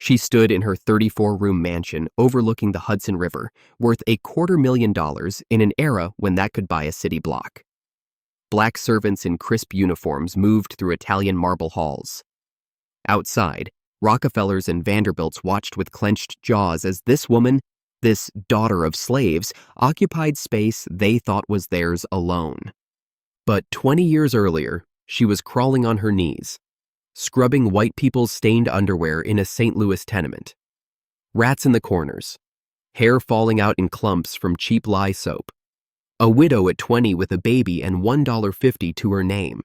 She stood in her 34-room mansion overlooking the Hudson River, worth $250,000 in an era when that could buy a city block. Black servants in crisp uniforms moved through Italian marble halls. Outside, Rockefellers and Vanderbilts watched with clenched jaws as this woman, this daughter of slaves, occupied space they thought was theirs alone. But 20 years earlier, she was crawling on her knees, scrubbing white people's stained underwear in a St. Louis tenement. Rats in the corners, hair falling out in clumps from cheap lye soap. A widow at 20 with a baby and $1.50 to her name.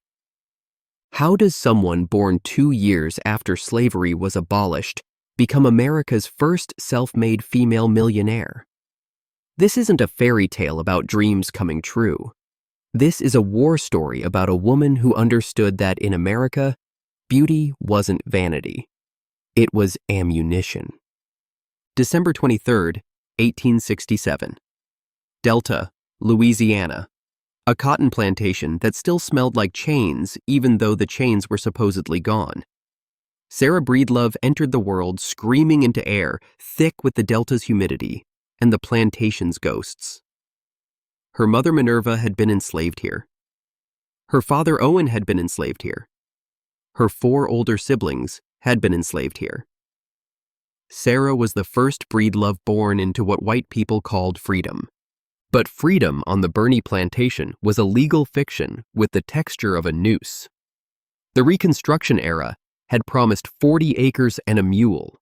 How does someone born 2 years after slavery was abolished become America's first self-made female millionaire? This isn't a fairy tale about dreams coming true. This is a war story about a woman who understood that in America, beauty wasn't vanity. It was ammunition. December 23, 1867. Delta, Louisiana. A cotton plantation that still smelled like chains even though the chains were supposedly gone. Sarah Breedlove entered the world screaming into air, thick with the Delta's humidity and the plantation's ghosts. Her mother Minerva had been enslaved here. Her father Owen had been enslaved here. Her 4 older siblings had been enslaved here. Sarah was the first Breedlove born into what white people called freedom. But freedom on the Bernie plantation was a legal fiction with the texture of a noose. The Reconstruction era had promised 40 acres and a mule.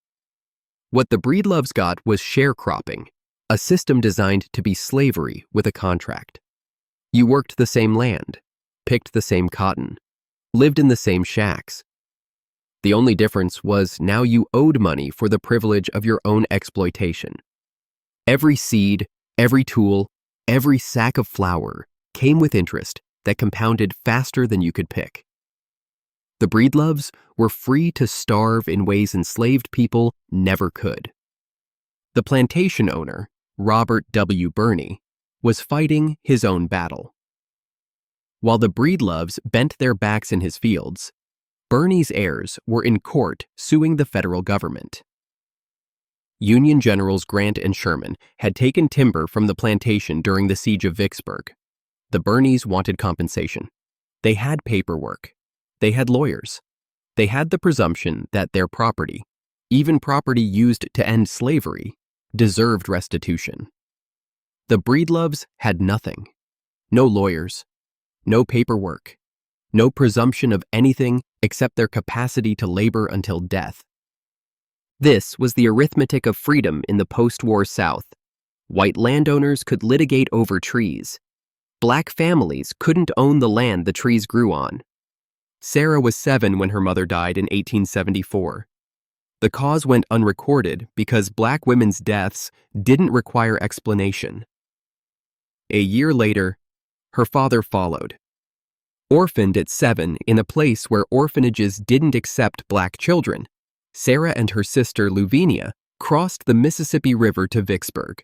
What the Breedloves got was sharecropping, a system designed to be slavery with a contract. You worked the same land, picked the same cotton, lived in the same shacks. The only difference was now you owed money for the privilege of your own exploitation. Every seed, every tool, every sack of flour came with interest that compounded faster than you could pick. The Breedloves were free to starve in ways enslaved people never could. The plantation owner, Robert W. Birney, was fighting his own battle. While the Breedloves bent their backs in his fields, Birney's heirs were in court suing the federal government. Union Generals Grant and Sherman had taken timber from the plantation during the siege of Vicksburg. The Birneys wanted compensation. They had paperwork. They had lawyers. They had the presumption that their property, even property used to end slavery, deserved restitution. The Breedloves had nothing. No lawyers, no paperwork, no presumption of anything except their capacity to labor until death. This was the arithmetic of freedom in the post-war South. White landowners could litigate over trees. Black families couldn't own the land the trees grew on. Sarah was 7 when her mother died in 1874. The cause went unrecorded because black women's deaths didn't require explanation. A year later, her father followed. Orphaned at 7 in a place where orphanages didn't accept black children, Sarah and her sister Lavinia crossed the Mississippi River to Vicksburg.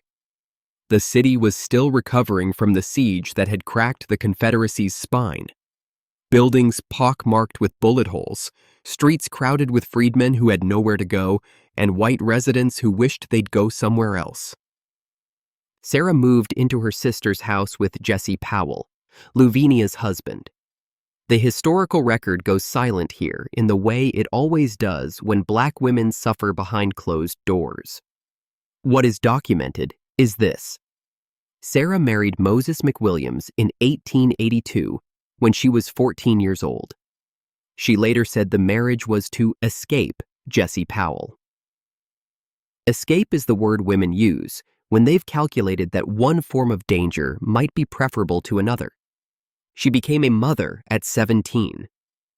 The city was still recovering from the siege that had cracked the Confederacy's spine. Buildings pockmarked with bullet holes, streets crowded with freedmen who had nowhere to go, and white residents who wished they'd go somewhere else. Sarah moved into her sister's house with Jesse Powell, Lavinia's husband. The historical record goes silent here in the way it always does when black women suffer behind closed doors. What is documented is this. Sarah married Moses McWilliams in 1882 when she was 14 years old. She later said the marriage was to escape Jesse Powell. Escape is the word women use when they've calculated that one form of danger might be preferable to another. She became a mother at 17.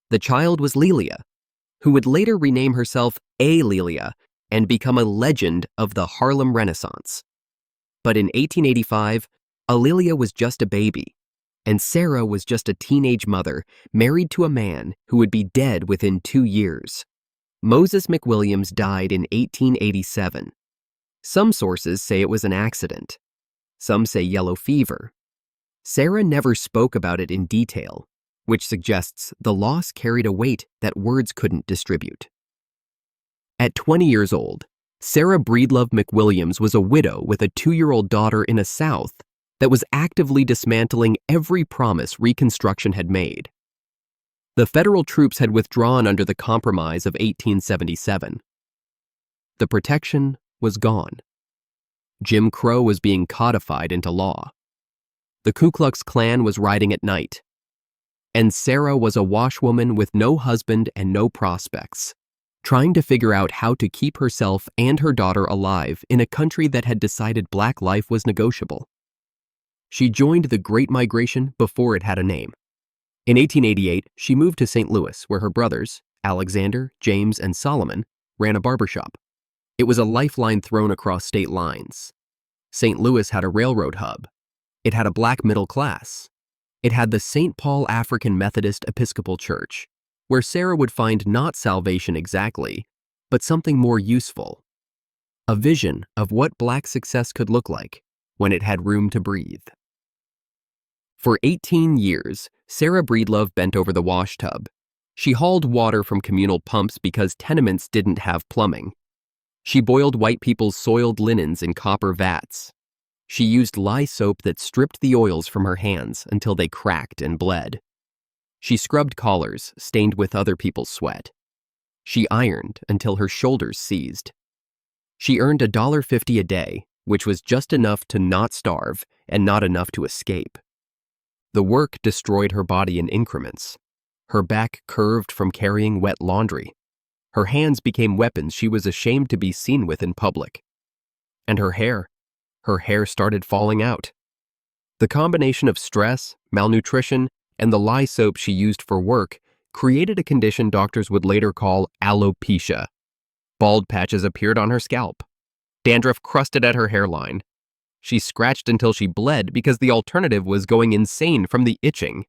The child was Lelia, who would later rename herself A. Lelia and become a legend of the Harlem Renaissance. But in 1885, Alelia was just a baby, and Sarah was just a teenage mother married to a man who would be dead within 2 years. Moses McWilliams died in 1887. Some sources say it was an accident. Some say yellow fever. Sarah never spoke about it in detail, which suggests the loss carried a weight that words couldn't distribute. At 20 years old, Sarah Breedlove McWilliams was a widow with a 2-year-old daughter in a South that was actively dismantling every promise Reconstruction had made. The federal troops had withdrawn under the Compromise of 1877. The protection was gone. Jim Crow was being codified into law. The Ku Klux Klan was riding at night. And Sarah was a washwoman with no husband and no prospects, trying to figure out how to keep herself and her daughter alive in a country that had decided black life was negotiable. She joined the Great Migration before it had a name. In 1888, she moved to St. Louis, where her brothers, Alexander, James, and Solomon, ran a barbershop. It was a lifeline thrown across state lines. St. Louis had a railroad hub. It had a black middle class. It had the St. Paul African Methodist Episcopal Church, where Sarah would find not salvation exactly, but something more useful. A vision of what black success could look like when it had room to breathe. For 18 years, Sarah Breedlove bent over the wash tub. She hauled water from communal pumps because tenements didn't have plumbing. She boiled white people's soiled linens in copper vats. She used lye soap that stripped the oils from her hands until they cracked and bled. She scrubbed collars stained with other people's sweat. She ironed until her shoulders seized. She earned $1.50 a day, which was just enough to not starve and not enough to escape. The work destroyed her body in increments. Her back curved from carrying wet laundry. Her hands became weapons she was ashamed to be seen with in public. And her hair started falling out. The combination of stress, malnutrition, and the lye soap she used for work created a condition doctors would later call alopecia. Bald patches appeared on her scalp. Dandruff crusted at her hairline. She scratched until she bled because the alternative was going insane from the itching.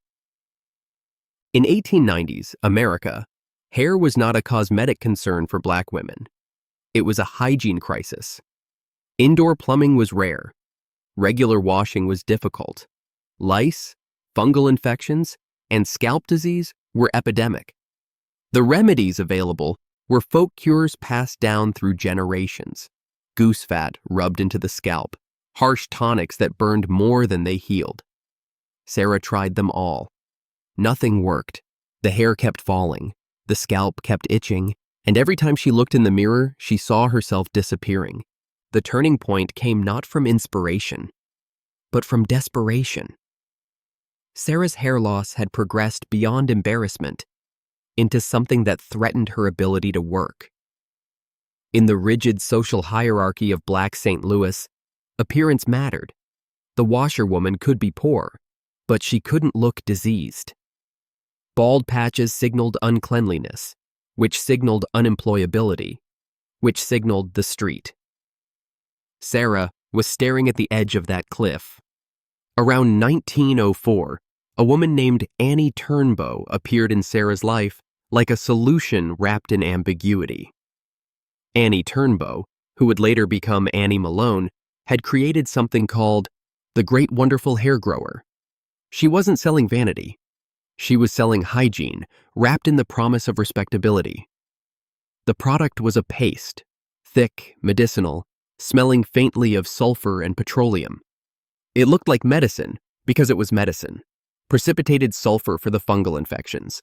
In 1890s America, hair was not a cosmetic concern for black women. It was a hygiene crisis. Indoor plumbing was rare. Regular washing was difficult. Lice, fungal infections, and scalp disease were epidemic. The remedies available were folk cures passed down through generations. Goose fat rubbed into the scalp, harsh tonics that burned more than they healed. Sarah tried them all. Nothing worked. The hair kept falling, the scalp kept itching, and every time she looked in the mirror, she saw herself disappearing. The turning point came not from inspiration, but from desperation. Sarah's hair loss had progressed beyond embarrassment into something that threatened her ability to work. In the rigid social hierarchy of Black St. Louis, appearance mattered. The washerwoman could be poor, but she couldn't look diseased. Bald patches signaled uncleanliness, which signaled unemployability, which signaled the street. Sarah was staring at the edge of that cliff. Around 1904, a woman named Annie Turnbow appeared in Sarah's life like a solution wrapped in ambiguity. Annie Turnbow, who would later become Annie Malone, had created something called the Great Wonderful Hair Grower. She wasn't selling vanity. She was selling hygiene, wrapped in the promise of respectability. The product was a paste, thick, medicinal, smelling faintly of sulfur and petroleum. It looked like medicine because it was medicine. Precipitated sulfur for the fungal infections,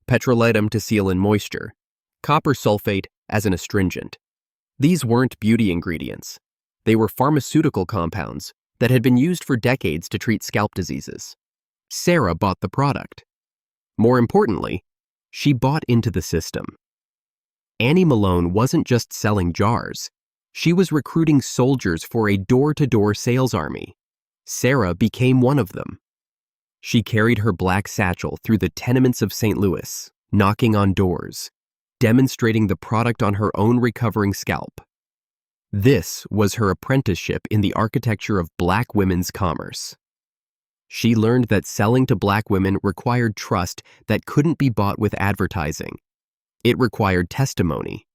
petrolatum to seal in moisture, copper sulfate as an astringent. These weren't beauty ingredients. They were pharmaceutical compounds that had been used for decades to treat scalp diseases. Sarah bought the product. More importantly, she bought into the system. Annie Malone wasn't just selling jars. She was recruiting soldiers for a door-to-door sales army. Sarah became one of them. She carried her black satchel through the tenements of St. Louis, knocking on doors, demonstrating the product on her own recovering scalp. This was her apprenticeship in the architecture of black women's commerce. She learned that selling to black women required trust that couldn't be bought with advertising. It required testimony.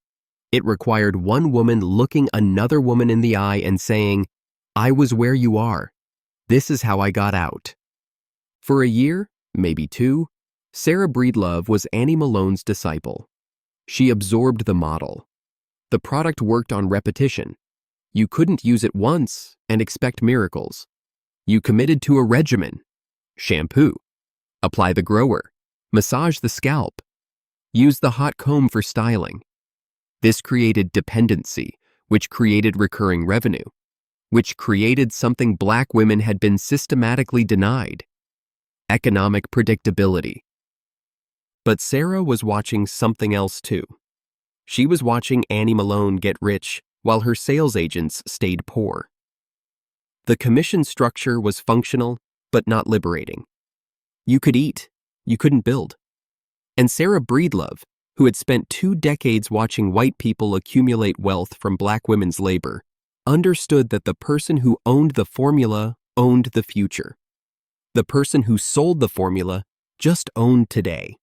It required one woman looking another woman in the eye and saying, "I was where you are. This is how I got out." For a year, maybe two, Sarah Breedlove was Annie Malone's disciple. She absorbed the model. The product worked on repetition. You couldn't use it once and expect miracles. You committed to a regimen. Shampoo. Apply the grower. Massage the scalp. Use the hot comb for styling. This created dependency, which created recurring revenue, which created something Black women had been systematically denied: economic predictability. But Sarah was watching something else too. She was watching Annie Malone get rich while her sales agents stayed poor. The commission structure was functional, but not liberating. You could eat, you couldn't build. And Sarah Breedlove, who had spent 2 decades watching white people accumulate wealth from Black women's labor, understood that the person who owned the formula owned the future. The person who sold the formula just owned today.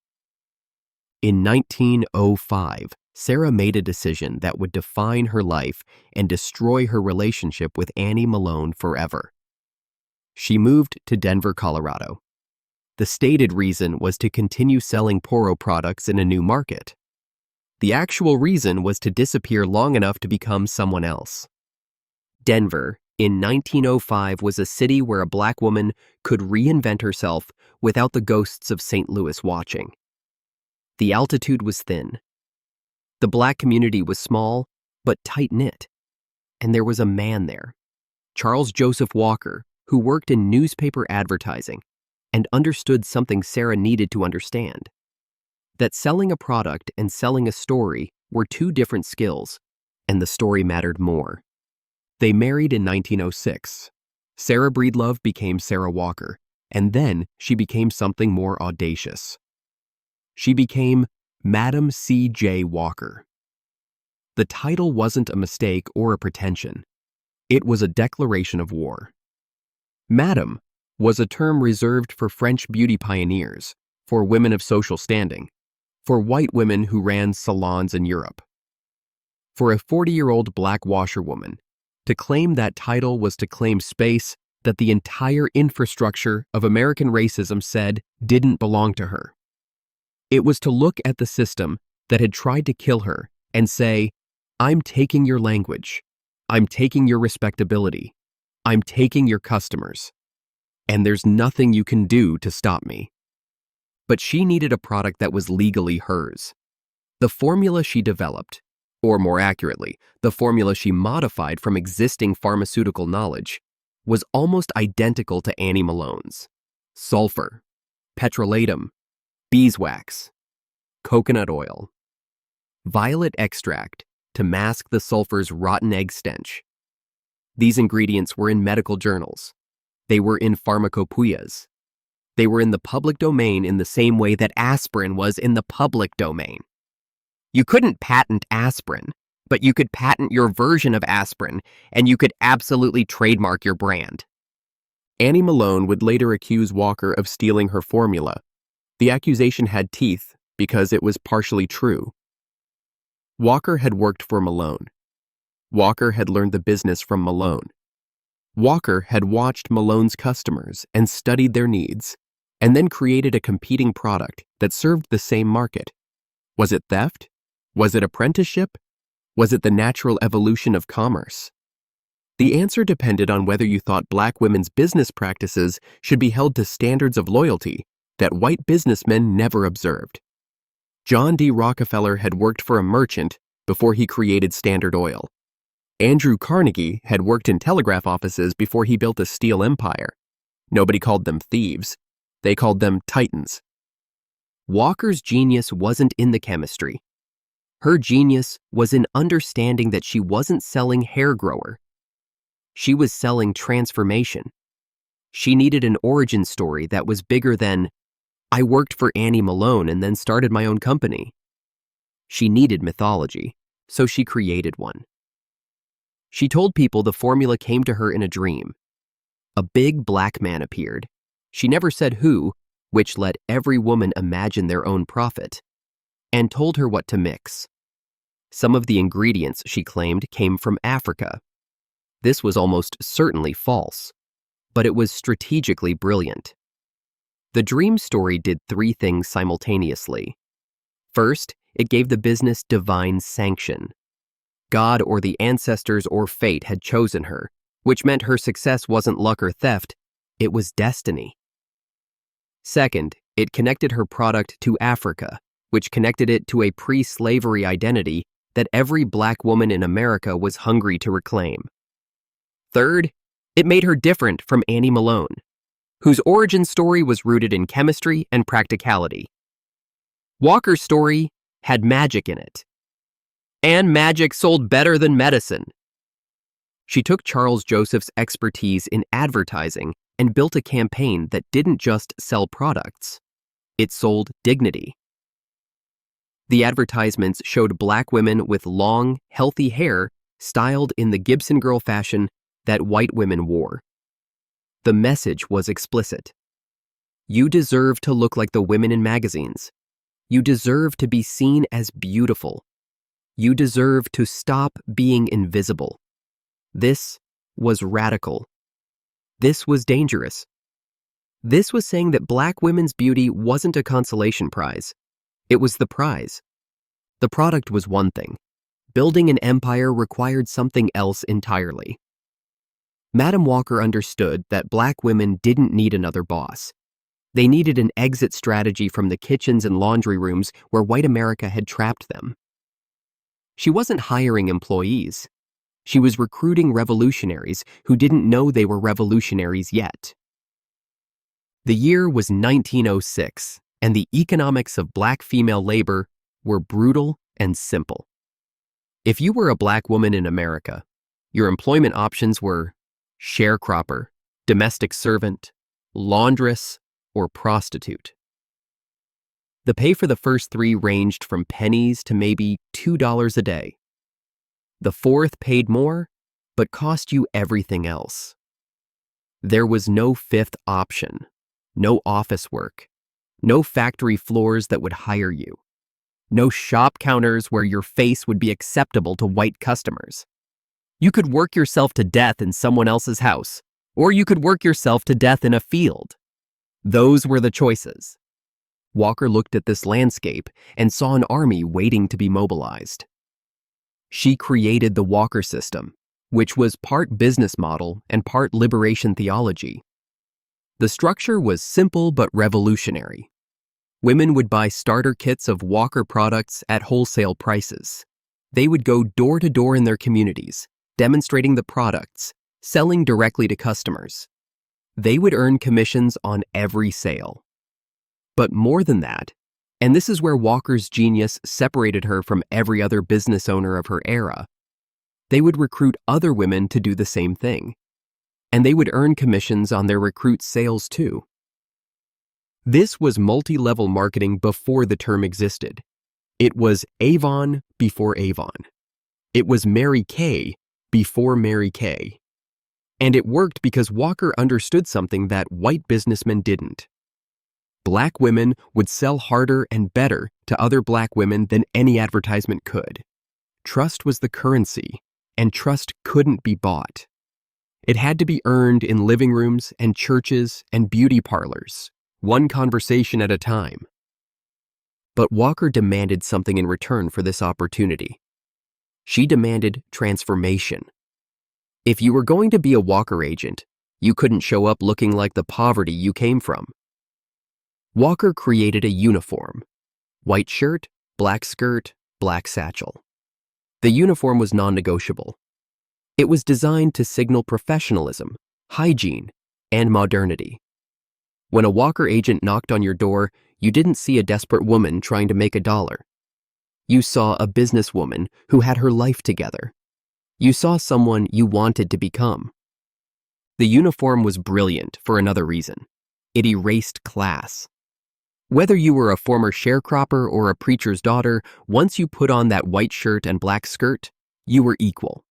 In 1905, Sarah made a decision that would define her life and destroy her relationship with Annie Malone forever. She moved to Denver, Colorado. The stated reason was to continue selling Poro products in a new market. The actual reason was to disappear long enough to become someone else. Denver, in 1905, was a city where a Black woman could reinvent herself without the ghosts of St. Louis watching. The altitude was thin. The Black community was small, but tight-knit. And there was a man there, Charles Joseph Walker, who worked in newspaper advertising and understood something Sarah needed to understand: that selling a product and selling a story were 2 different skills, and the story mattered more. They married in 1906. Sarah Breedlove became Sarah Walker, and then she became something more audacious. She became Madam C.J. Walker. The title wasn't a mistake or a pretension. It was a declaration of war. Madam was a term reserved for French beauty pioneers, for women of social standing, for white women who ran salons in Europe. For a 40-year-old Black washerwoman, to claim that title was to claim space that the entire infrastructure of American racism said didn't belong to her. It was to look at the system that had tried to kill her and say, "I'm taking your language, I'm taking your respectability, I'm taking your customers, and there's nothing you can do to stop me." But she needed a product that was legally hers. The formula she developed, or more accurately, the formula she modified from existing pharmaceutical knowledge, was almost identical to Annie Malone's: sulfur, petrolatum, beeswax, coconut oil, violet extract to mask the sulfur's rotten egg stench. These ingredients were in medical journals. They were in pharmacopoeias. They were in the public domain in the same way that aspirin was in the public domain. You couldn't patent aspirin, but you could patent your version of aspirin, and you could absolutely trademark your brand. Annie Malone would later accuse Walker of stealing her formula. The accusation had teeth because it was partially true. Walker had worked for Malone. Walker had learned the business from Malone. Walker had watched Malone's customers and studied their needs, and then created a competing product that served the same market. Was it theft? Was it apprenticeship? Was it the natural evolution of commerce? The answer depended on whether you thought Black women's business practices should be held to standards of loyalty that white businessmen never observed. John D. Rockefeller had worked for a merchant before he created Standard Oil. Andrew Carnegie had worked in telegraph offices before he built a steel empire. Nobody called them thieves. They called them titans. Walker's genius wasn't in the chemistry. Her genius was in understanding that she wasn't selling hair grower. She was selling transformation. She needed an origin story that was bigger than, "I worked for Annie Malone and then started my own company." She needed mythology, so she created one. She told people the formula came to her in a dream. A big Black man appeared. She never said who, which let every woman imagine their own prophet, and told her what to mix. Some of the ingredients, she claimed, came from Africa. This was almost certainly false, but it was strategically brilliant. The dream story did 3 things simultaneously. First, it gave the business divine sanction. God or the ancestors or fate had chosen her, which meant her success wasn't luck or theft, it was destiny. Second, it connected her product to Africa, which connected it to a pre-slavery identity that every Black woman in America was hungry to reclaim. Third, it made her different from Annie Malone, whose origin story was rooted in chemistry and practicality. Walker's story had magic in it. And magic sold better than medicine. She took Charles Joseph's expertise in advertising and built a campaign that didn't just sell products. It sold dignity. The advertisements showed Black women with long, healthy hair styled in the Gibson girl fashion that white women wore. The message was explicit. You deserve to look like the women in magazines. You deserve to be seen as beautiful. You deserve to stop being invisible. This was radical. This was dangerous. This was saying that Black women's beauty wasn't a consolation prize. It was the prize. The product was one thing. Building an empire required something else entirely. Madam Walker understood that Black women didn't need another boss. They needed an exit strategy from the kitchens and laundry rooms where white America had trapped them. She wasn't hiring employees. She was recruiting revolutionaries who didn't know they were revolutionaries yet. The year was 1906, and the economics of Black female labor were brutal and simple. If you were a Black woman in America, your employment options were sharecropper, domestic servant, laundress, or prostitute. The pay for the first three ranged from pennies to maybe $2 a day. The fourth paid more, but cost you everything else. There was no fifth option, no office work, no factory floors that would hire you, no shop counters where your face would be acceptable to white customers. You could work yourself to death in someone else's house, or you could work yourself to death in a field. Those were the choices. Walker looked at this landscape and saw an army waiting to be mobilized. She created the Walker system, which was part business model and part liberation theology. The structure was simple but revolutionary. Women would buy starter kits of Walker products at wholesale prices. They would go door to door in their communities, demonstrating the products, selling directly to customers. They would earn commissions on every sale. But more than that, and this is where Walker's genius separated her from every other business owner of her era, they would recruit other women to do the same thing. And they would earn commissions on their recruits' sales too. This was multi-level marketing before the term existed. It was Avon before Avon. It was Mary Kay before Mary Kay. And it worked because Walker understood something that white businessmen didn't. Black women would sell harder and better to other Black women than any advertisement could. Trust was the currency, and trust couldn't be bought. It had to be earned in living rooms and churches and beauty parlors, one conversation at a time. But Walker demanded something in return for this opportunity. She demanded transformation. If you were going to be a Walker agent, you couldn't show up looking like the poverty you came from. Walker created a uniform: white shirt, black skirt, black satchel. The uniform was non-negotiable. It was designed to signal professionalism, hygiene, and modernity. When a Walker agent knocked on your door, you didn't see a desperate woman trying to make a dollar. You saw a businesswoman who had her life together. You saw someone you wanted to become. The uniform was brilliant for another reason. It erased class. Whether you were a former sharecropper or a preacher's daughter, once you put on that white shirt and black skirt, you were equal.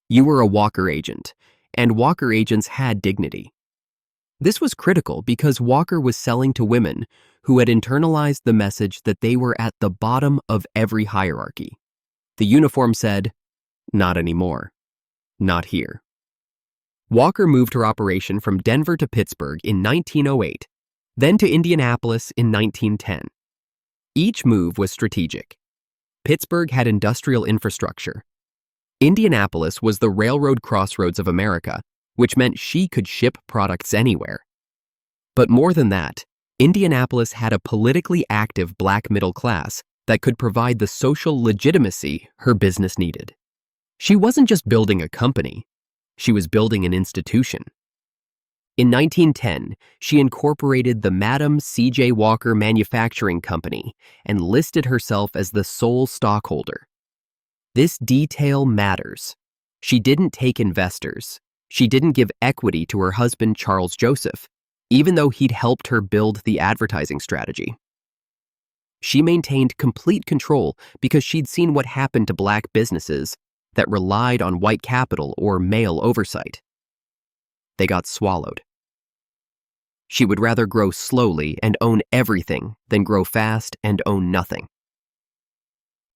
You were a Walker agent, and Walker agents had dignity. This was critical because Walker was selling to women who had internalized the message that they were at the bottom of every hierarchy. The uniform said, "Not anymore. Not here." Walker moved her operation from Denver to Pittsburgh in 1908, then to Indianapolis in 1910. Each move was strategic. Pittsburgh had industrial infrastructure. Indianapolis was the railroad crossroads of America, which meant she could ship products anywhere. But more than that, Indianapolis had a politically active black middle class that could provide the social legitimacy her business needed. She wasn't just building a company, she was building an institution. In 1910, she incorporated the Madam C.J. Walker Manufacturing Company and listed herself as the sole stockholder. This detail matters. She didn't take investors. She didn't give equity to her husband, Charles Joseph, even though he'd helped her build the advertising strategy. She maintained complete control because she'd seen what happened to black businesses that relied on white capital or male oversight. They got swallowed. She would rather grow slowly and own everything than grow fast and own nothing.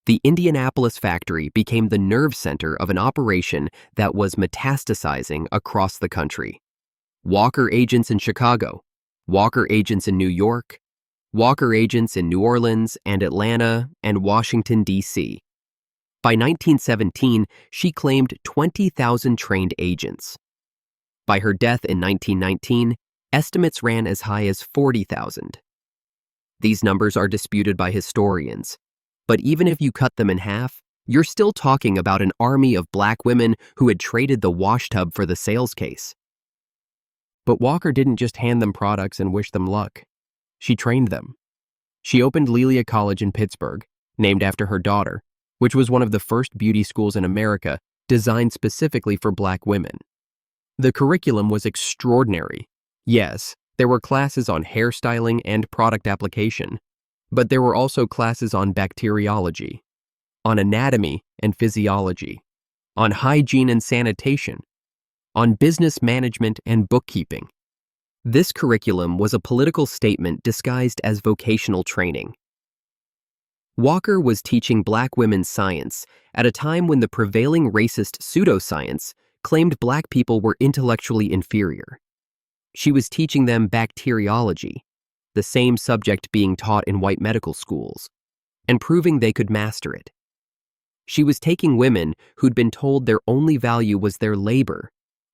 The Indianapolis factory became the nerve center of an operation that was metastasizing across the country. Walker agents in Chicago, Walker agents in New York, Walker agents in New Orleans and Atlanta and Washington, D.C. By 1917, she claimed 20,000 trained agents. By her death in 1919, estimates ran as high as 40,000. These numbers are disputed by historians, but even if you cut them in half, you're still talking about an army of black women who had traded the wash tub for the sales case. But Walker didn't just hand them products and wish them luck. She trained them. She opened Lelia College in Pittsburgh, named after her daughter, which was one of the first beauty schools in America designed specifically for black women. The curriculum was extraordinary. Yes, there were classes on hairstyling and product application, but there were also classes on bacteriology, on anatomy and physiology, on hygiene and sanitation, on business management and bookkeeping. This curriculum was a political statement disguised as vocational training. Walker was teaching black women science at a time when the prevailing racist pseudoscience claimed black people were intellectually inferior. She was teaching them bacteriology, the same subject being taught in white medical schools, and proving they could master it. She was taking women who'd been told their only value was their labor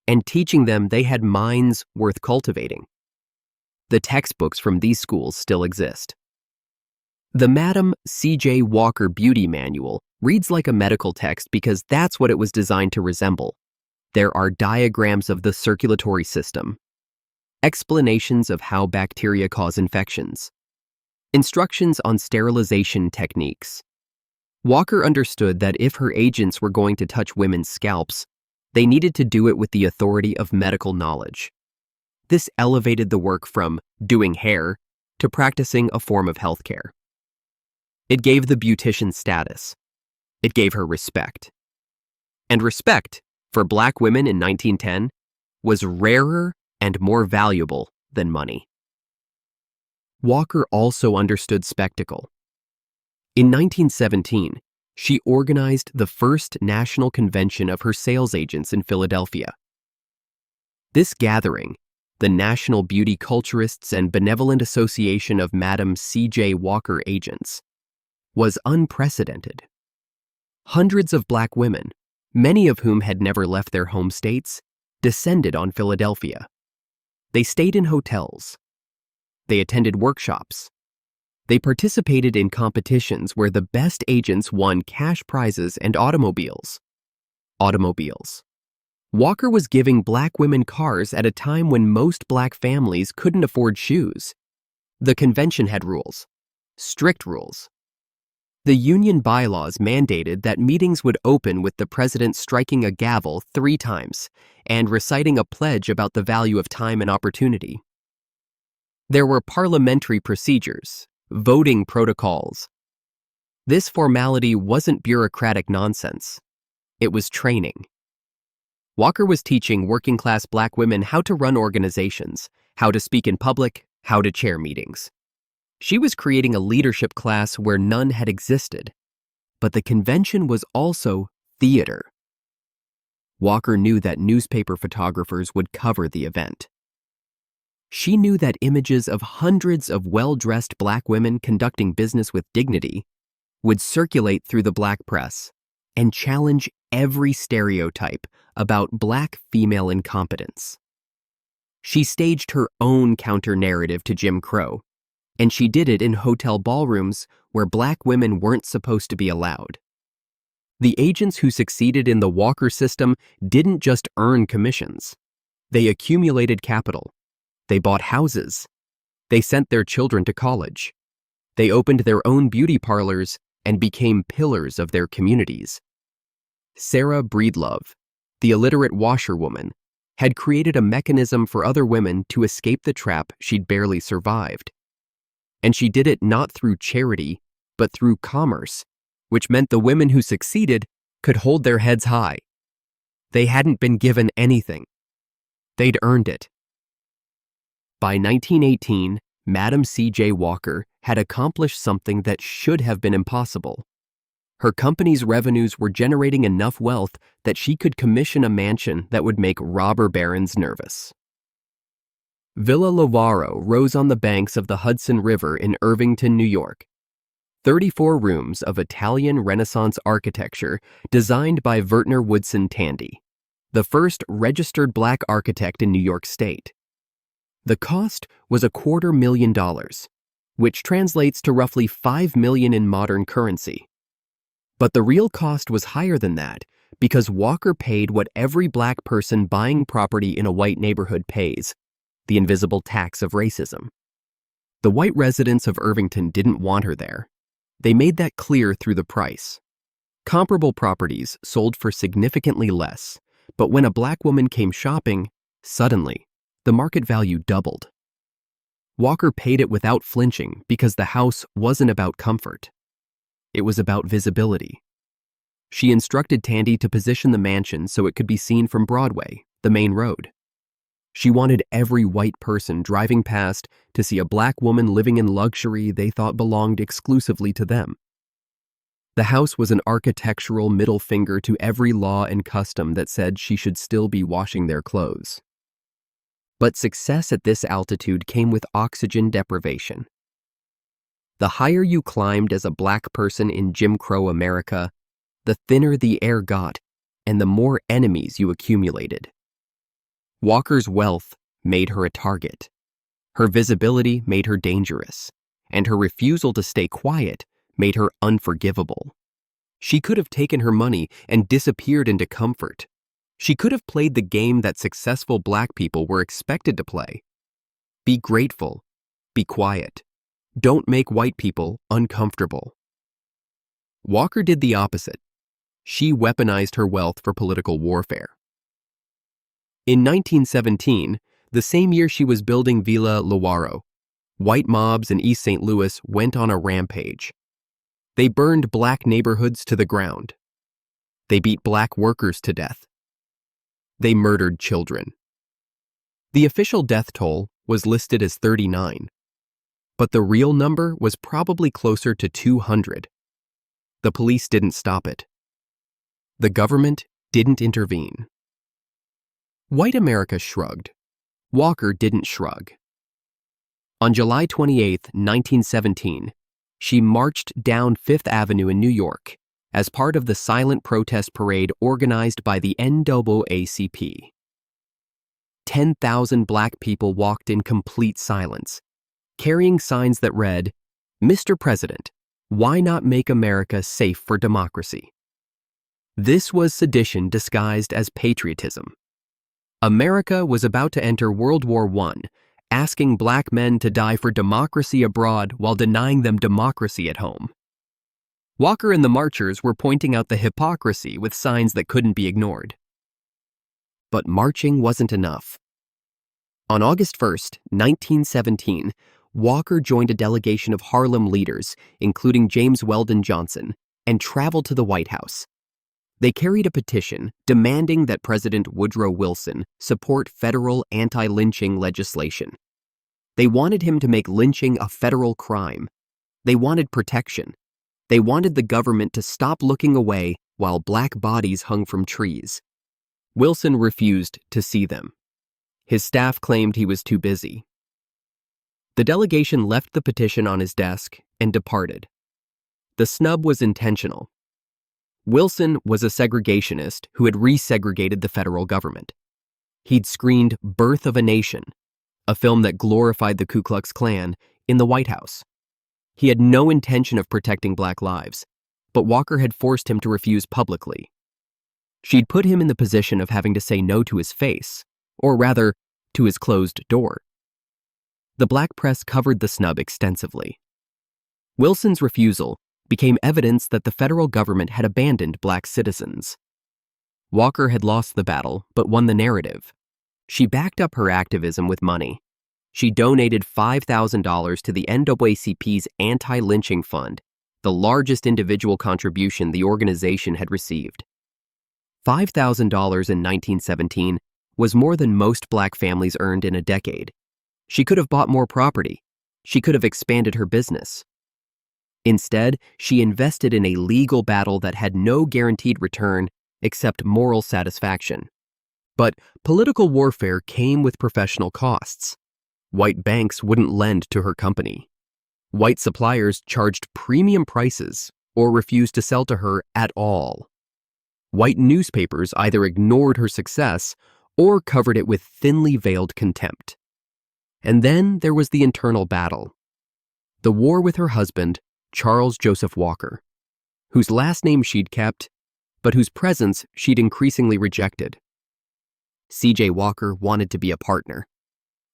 and teaching them they had minds worth cultivating. The textbooks from these schools still exist. The Madam C.J. Walker Beauty Manual reads like a medical text because that's what it was designed to resemble. There are diagrams of the circulatory system, explanations of how bacteria cause infections, instructions on sterilization techniques. Walker understood that if her agents were going to touch women's scalps, they needed to do it with the authority of medical knowledge. This elevated the work from doing hair to practicing a form of healthcare. It gave the beautician status. It gave her respect. And respect, for black women in 1910, was rarer and more valuable than money. Walker also understood spectacle. In 1917, she organized the first national convention of her sales agents in Philadelphia. This gathering, the National Beauty Culturists and Benevolent Association of Madam C.J. Walker Agents, was unprecedented. Hundreds of black women, many of whom had never left their home states, descended on Philadelphia. They stayed in hotels. They attended workshops. They participated in competitions where the best agents won cash prizes and automobiles. Walker was giving black women cars at a time when most black families couldn't afford shoes. The convention had rules, strict rules. The union bylaws mandated that meetings would open with the president striking a gavel 3 times and reciting a pledge about the value of time and opportunity. There were parliamentary procedures, voting protocols. This formality wasn't bureaucratic nonsense. It was training. Walker was teaching working-class black women how to run organizations, how to speak in public, how to chair meetings. She was creating a leadership class where none had existed. But the convention was also theater. Walker knew that newspaper photographers would cover the event. She knew that images of hundreds of well-dressed black women conducting business with dignity would circulate through the black press and challenge every stereotype about Black female incompetence. She staged her own counter-narrative to Jim Crow, and she did it in hotel ballrooms where Black women weren't supposed to be allowed. The agents who succeeded in the Walker system didn't just earn commissions. They accumulated capital. They bought houses. They sent their children to college. They opened their own beauty parlors and became pillars of their communities. Sarah Breedlove, the illiterate washerwoman, had created a mechanism for other women to escape the trap she'd barely survived. And she did it not through charity, but through commerce, which meant the women who succeeded could hold their heads high. They hadn't been given anything. They'd earned it. By 1918, Madam C.J. Walker had accomplished something that should have been impossible. Her company's revenues were generating enough wealth that she could commission a mansion that would make robber barons nervous. Villa Lewaro rose on the banks of the Hudson River in Irvington, New York. 34 rooms of Italian Renaissance architecture designed by Vertner Woodson Tandy, the first registered Black architect in New York State. The cost was $250,000, which translates to roughly $5 million in modern currency. But the real cost was higher than that because Walker paid what every Black person buying property in a white neighborhood pays, the invisible tax of racism. The white residents of Irvington didn't want her there. They made that clear through the price. Comparable properties sold for significantly less, but when a Black woman came shopping, suddenly, the market value doubled. Walker paid it without flinching because the house wasn't about comfort. It was about visibility. She instructed Tandy to position the mansion so it could be seen from Broadway, the main road. She wanted every white person driving past to see a Black woman living in luxury they thought belonged exclusively to them. The house was an architectural middle finger to every law and custom that said she should still be washing their clothes. But success at this altitude came with oxygen deprivation. The higher you climbed as a Black person in Jim Crow America, the thinner the air got and the more enemies you accumulated. Walker's wealth made her a target. Her visibility made her dangerous, and her refusal to stay quiet made her unforgivable. She could have taken her money and disappeared into comfort. She could have played the game that successful Black people were expected to play. Be grateful. Be quiet. Don't make white people uncomfortable. Walker did the opposite. She weaponized her wealth for political warfare. In 1917, the same year she was building Villa Lewaro, white mobs in East St. Louis went on a rampage. They burned Black neighborhoods to the ground. They beat Black workers to death. They murdered children. The official death toll was listed as 39, but the real number was probably closer to 200. The police didn't stop it. The government didn't intervene. White America shrugged. Walker didn't shrug. On July 28, 1917, she marched down Fifth Avenue in New York as part of the silent protest parade organized by the NAACP. 10,000 Black people walked in complete silence, carrying signs that read, "Mr. President, why not make America safe for democracy?" This was sedition disguised as patriotism. America was about to enter World War I, asking Black men to die for democracy abroad while denying them democracy at home. Walker and the marchers were pointing out the hypocrisy with signs that couldn't be ignored. But marching wasn't enough. On August 1st, 1917, Walker joined a delegation of Harlem leaders, including James Weldon Johnson, and traveled to the White House. They carried a petition demanding that President Woodrow Wilson support federal anti-lynching legislation. They wanted him to make lynching a federal crime. They wanted protection. They wanted the government to stop looking away while Black bodies hung from trees. Wilson refused to see them. His staff claimed he was too busy. The delegation left the petition on his desk and departed. The snub was intentional. Wilson was a segregationist who had resegregated the federal government. He'd screened Birth of a Nation, a film that glorified the Ku Klux Klan, in the White House. He had no intention of protecting Black lives, but Walker had forced him to refuse publicly. She'd put him in the position of having to say no to his face, or rather, to his closed door. The Black press covered the snub extensively. Wilson's refusal became evidence that the federal government had abandoned Black citizens. Walker had lost the battle, but won the narrative. She backed up her activism with money. She donated $5,000 to the NAACP's anti-lynching fund, the largest individual contribution the organization had received. $5,000 in 1917 was more than most Black families earned in a decade. She could have bought more property. She could have expanded her business. Instead, she invested in a legal battle that had no guaranteed return except moral satisfaction. But political warfare came with professional costs. White banks wouldn't lend to her company. White suppliers charged premium prices or refused to sell to her at all. White newspapers either ignored her success or covered it with thinly veiled contempt. And then there was the internal battle. The war with her husband, Charles Joseph Walker, whose last name she'd kept, but whose presence she'd increasingly rejected. C.J. Walker wanted to be a partner.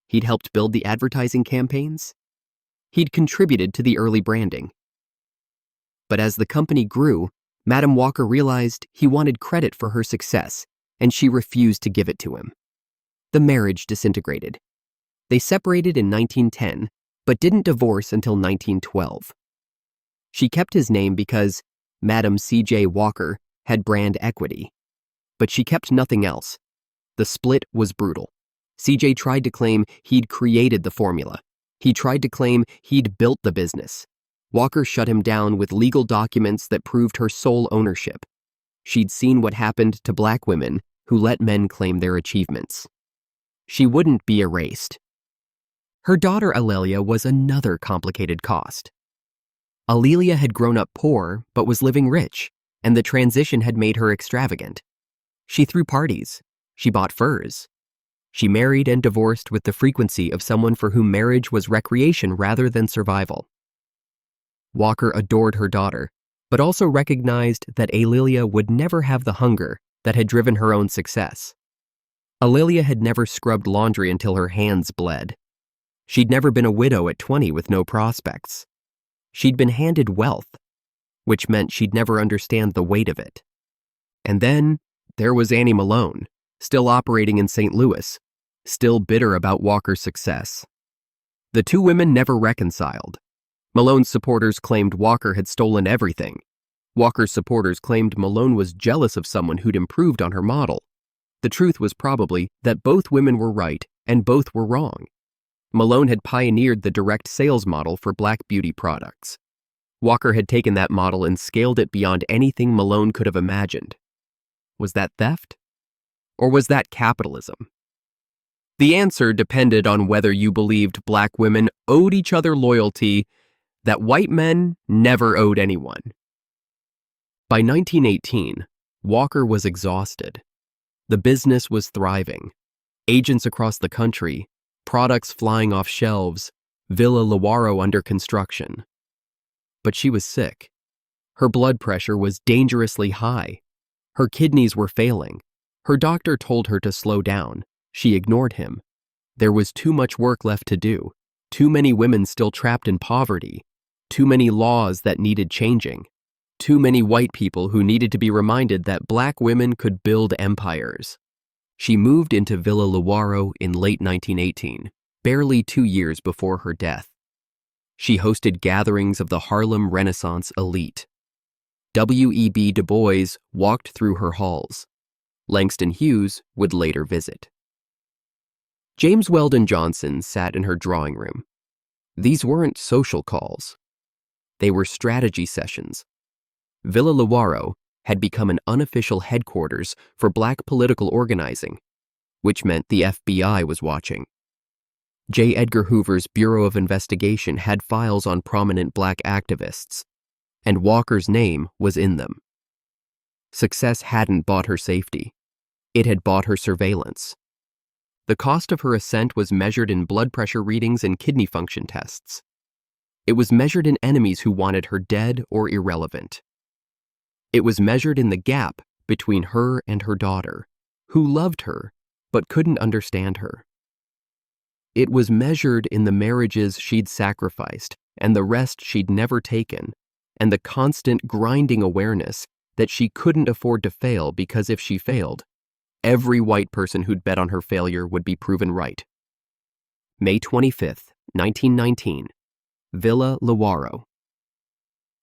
He'd helped build the advertising campaigns. He'd contributed to the early branding. But as the company grew, Madam Walker realized he wanted credit for her success, and she refused to give it to him. The marriage disintegrated. They separated in 1910, but didn't divorce until 1912. She kept his name because Madam C.J. Walker had brand equity. But she kept nothing else. The split was brutal. C.J. tried to claim he'd created the formula. He tried to claim he'd built the business. Walker shut him down with legal documents that proved her sole ownership. She'd seen what happened to Black women who let men claim their achievements. She wouldn't be erased. Her daughter Alelia was another complicated cost. Alelia had grown up poor but was living rich, and the transition had made her extravagant. She threw parties. She bought furs. She married and divorced with the frequency of someone for whom marriage was recreation rather than survival. Walker adored her daughter, but also recognized that Alelia would never have the hunger that had driven her own success. Alelia had never scrubbed laundry until her hands bled. She'd never been a widow at 20 with no prospects. She'd been handed wealth, which meant she'd never understand the weight of it. And then there was Annie Malone, still operating in St. Louis, still bitter about Walker's success. The two women never reconciled. Malone's supporters claimed Walker had stolen everything. Walker's supporters claimed Malone was jealous of someone who'd improved on her model. The truth was probably that both women were right and both were wrong. Malone had pioneered the direct sales model for Black beauty products. Walker had taken that model and scaled it beyond anything Malone could have imagined. Was that theft? Or was that capitalism? The answer depended on whether you believed Black women owed each other loyalty that white men never owed anyone. By 1918, Walker was exhausted. The business was thriving. Agents across the country, products flying off shelves, Villa Lewaro under construction. But she was sick. Her blood pressure was dangerously high. Her kidneys were failing. Her doctor told her to slow down. She ignored him. There was too much work left to do. Too many women still trapped in poverty. Too many laws that needed changing. Too many white people who needed to be reminded that Black women could build empires. She moved into Villa Lewaro in late 1918, barely 2 years before her death. She hosted gatherings of the Harlem Renaissance elite. W.E.B. Du Bois walked through her halls. Langston Hughes would later visit. James Weldon Johnson sat in her drawing room. These weren't social calls. They were strategy sessions. Villa Lewaro had become an unofficial headquarters for Black political organizing, which meant the FBI was watching. J. Edgar Hoover's Bureau of Investigation had files on prominent Black activists, and Walker's name was in them. Success hadn't bought her safety. It had bought her surveillance. The cost of her ascent was measured in blood pressure readings and kidney function tests. It was measured in enemies who wanted her dead or irrelevant. It was measured in the gap between her and her daughter, who loved her but couldn't understand her. It was measured in the marriages she'd sacrificed and the rest she'd never taken, and the constant grinding awareness that she couldn't afford to fail because if she failed, every white person who'd bet on her failure would be proven right. May 25, 1919, Villa Lewaro.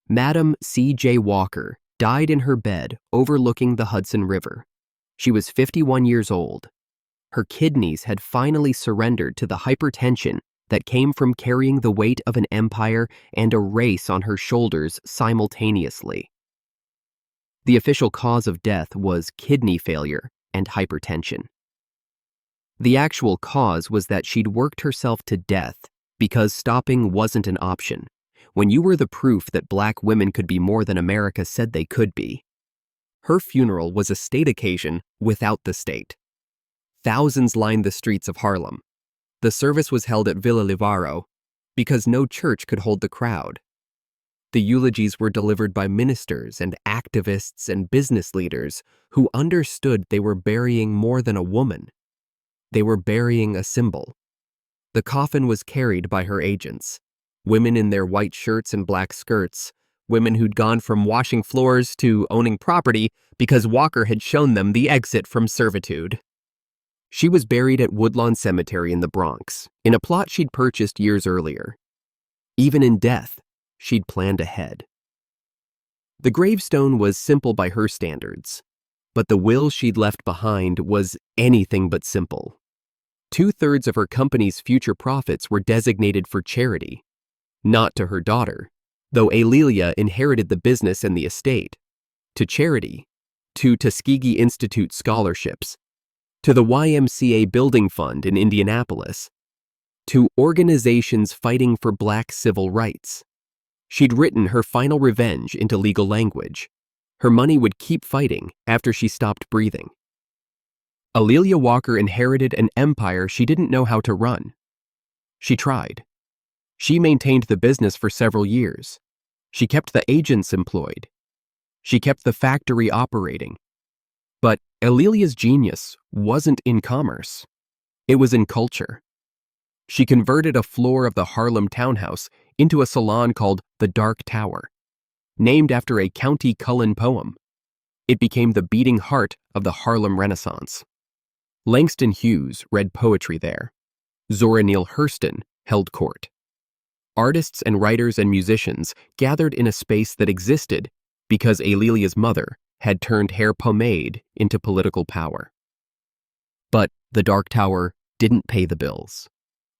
Madam C.J. Walker died in her bed overlooking the Hudson River. She was 51 years old. Her kidneys had finally surrendered to the hypertension that came from carrying the weight of an empire and a race on her shoulders simultaneously. The official cause of death was kidney failure and hypertension. The actual cause was that she'd worked herself to death because stopping wasn't an option, when you were the proof that black women could be more than America said they could be. Her funeral was a state occasion without the state. Thousands lined the streets of Harlem. The service was held at Villa Lewaro because no church could hold the crowd. The eulogies were delivered by ministers and activists and business leaders who understood they were burying more than a woman. They were burying a symbol. The coffin was carried by her agents, women in their white shirts and black skirts, women who'd gone from washing floors to owning property because Walker had shown them the exit from servitude. She was buried at Woodlawn Cemetery in the Bronx, in a plot she'd purchased years earlier. Even in death, she'd planned ahead. The gravestone was simple by her standards, but the will she'd left behind was anything but simple. 2/3 of her company's future profits were designated for charity, not to her daughter, though Alelia inherited the business and the estate, to charity, to Tuskegee Institute scholarships, to the YMCA Building Fund in Indianapolis, to organizations fighting for black civil rights. She'd written her final revenge into legal language. Her money would keep fighting after she stopped breathing. Alelia Walker inherited an empire she didn't know how to run. She tried. She maintained the business for several years. She kept the agents employed. She kept the factory operating. But Alelia's genius wasn't in commerce. It was in culture. She converted a floor of the Harlem townhouse into a salon called the Dark Tower, named after a County Cullen poem. It became the beating heart of the Harlem Renaissance. Langston Hughes read poetry there. Zora Neale Hurston held court. Artists and writers and musicians gathered in a space that existed because Alelia's mother had turned hair pomade into political power. But the Dark Tower didn't pay the bills.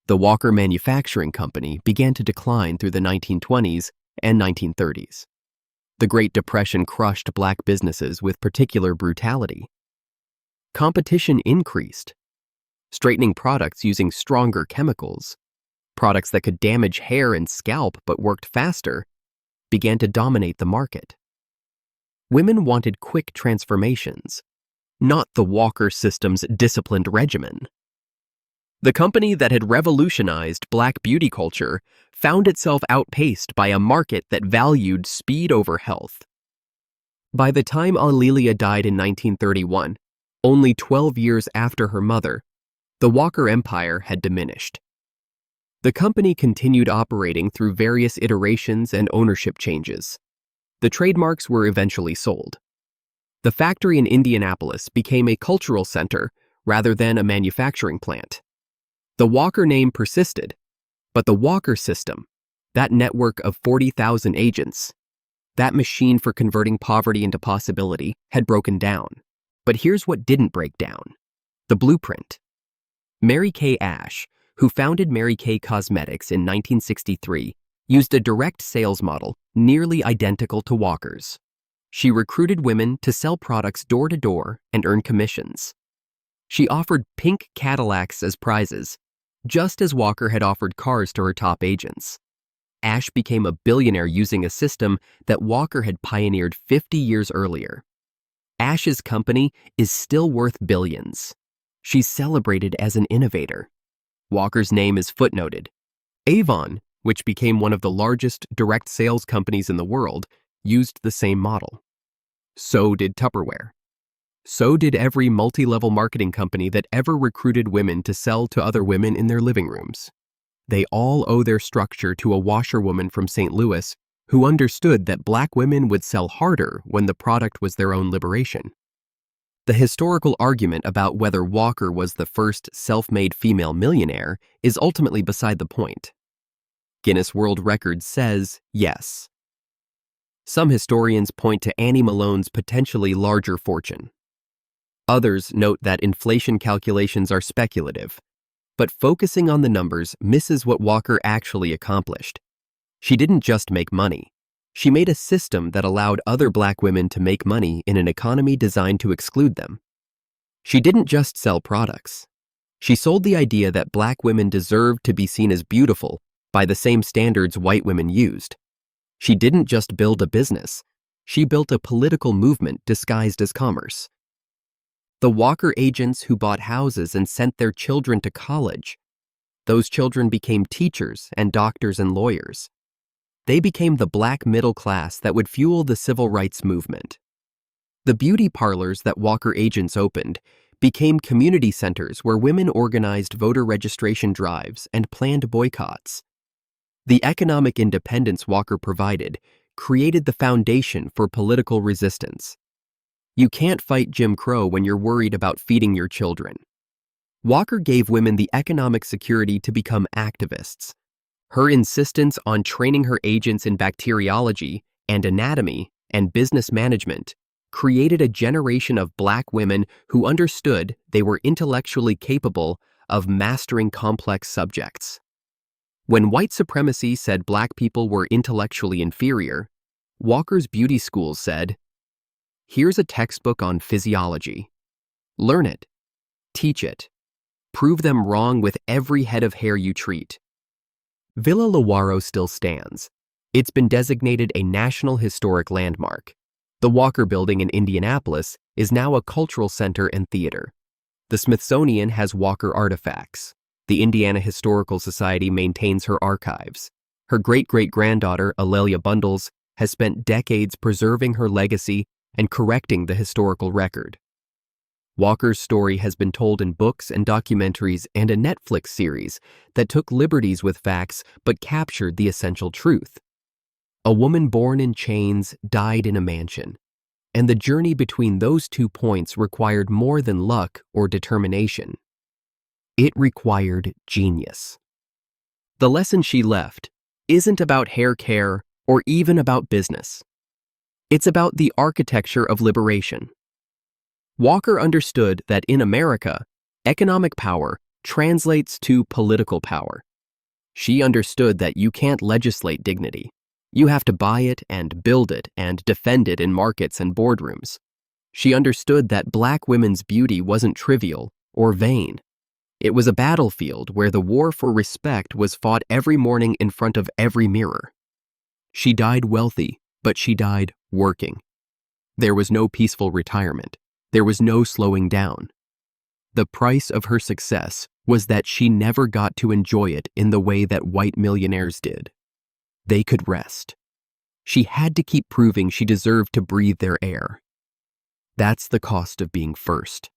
The Walker Manufacturing Company began to decline through the 1920s and 1930s. The Great Depression crushed black businesses with particular brutality. Competition increased, straightening products using stronger chemicals, products that could damage hair and scalp but worked faster, began to dominate the market. Women wanted quick transformations, not the Walker system's disciplined regimen. The company that had revolutionized black beauty culture found itself outpaced by a market that valued speed over health. By the time Alelia died in 1931, only 12 years after her mother, the Walker empire had diminished. The company continued operating through various iterations and ownership changes. The trademarks were eventually sold. The factory in Indianapolis became a cultural center rather than a manufacturing plant. The Walker name persisted, but the Walker system, that network of 40,000 agents, that machine for converting poverty into possibility, had broken down. But here's what didn't break down: the blueprint. Mary Kay Ash, who founded Mary Kay Cosmetics in 1963, used a direct sales model nearly identical to Walker's. She recruited women to sell products door to door and earn commissions. She offered pink Cadillacs as prizes, just as Walker had offered cars to her top agents. Ash became a billionaire using a system that Walker had pioneered 50 years earlier. Ash's company is still worth billions. She's celebrated as an innovator. Walker's name is footnoted. Avon, which became one of the largest direct sales companies in the world, used the same model. So did Tupperware. So did every multi-level marketing company that ever recruited women to sell to other women in their living rooms. They all owe their structure to a washerwoman from St. Louis who understood that Black women would sell harder when the product was their own liberation. The historical argument about whether Walker was the first self-made female millionaire is ultimately beside the point. Guinness World Records says yes. Some historians point to Annie Malone's potentially larger fortune. Others note that inflation calculations are speculative, but focusing on the numbers misses what Walker actually accomplished. She didn't just make money. She made a system that allowed other Black women to make money in an economy designed to exclude them. She didn't just sell products. She sold the idea that Black women deserved to be seen as beautiful by the same standards white women used. She didn't just build a business. She built a political movement disguised as commerce. The Walker agents who bought houses and sent their children to college, those children became teachers and doctors and lawyers. They became the Black middle class that would fuel the civil rights movement. The beauty parlors that Walker agents opened became community centers where women organized voter registration drives and planned boycotts. The economic independence Walker provided created the foundation for political resistance. You can't fight Jim Crow when you're worried about feeding your children. Walker gave women the economic security to become activists. Her insistence on training her agents in bacteriology and anatomy and business management created a generation of Black women who understood they were intellectually capable of mastering complex subjects. When white supremacy said Black people were intellectually inferior, Walker's beauty schools said, "Here's a textbook on physiology. Learn it. Teach it. Prove them wrong with every head of hair you treat." Villa Lewaro still stands. It's been designated a National Historic Landmark. The Walker Building in Indianapolis is now a cultural center and theater. The Smithsonian has Walker artifacts. The Indiana Historical Society maintains her archives. Her great-great-granddaughter, Alelia Bundles, has spent decades preserving her legacy and correcting the historical record. Walker's story has been told in books and documentaries and a Netflix series that took liberties with facts but captured the essential truth. A woman born in chains died in a mansion, and the journey between those 2 points required more than luck or determination. It required genius. The lesson she left isn't about hair care or even about business. It's about the architecture of liberation. Walker understood that in America, economic power translates to political power. She understood that you can't legislate dignity. You have to buy it and build it and defend it in markets and boardrooms. She understood that Black women's beauty wasn't trivial or vain. It was a battlefield where the war for respect was fought every morning in front of every mirror. She died wealthy, but she died working. There was no peaceful retirement. There was no slowing down. The price of her success was that she never got to enjoy it in the way that white millionaires did. They could rest. She had to keep proving she deserved to breathe their air. That's the cost of being first.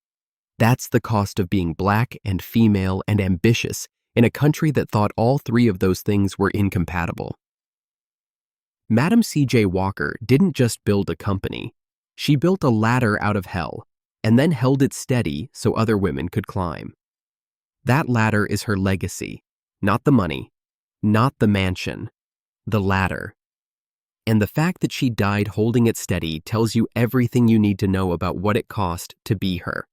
That's the cost of being Black and female and ambitious in a country that thought all 3 of those things were incompatible. Madam C.J. Walker didn't just build a company. She built a ladder out of hell and then held it steady so other women could climb. That ladder is her legacy, not the money, not the mansion, the ladder. And the fact that she died holding it steady tells you everything you need to know about what it cost to be her.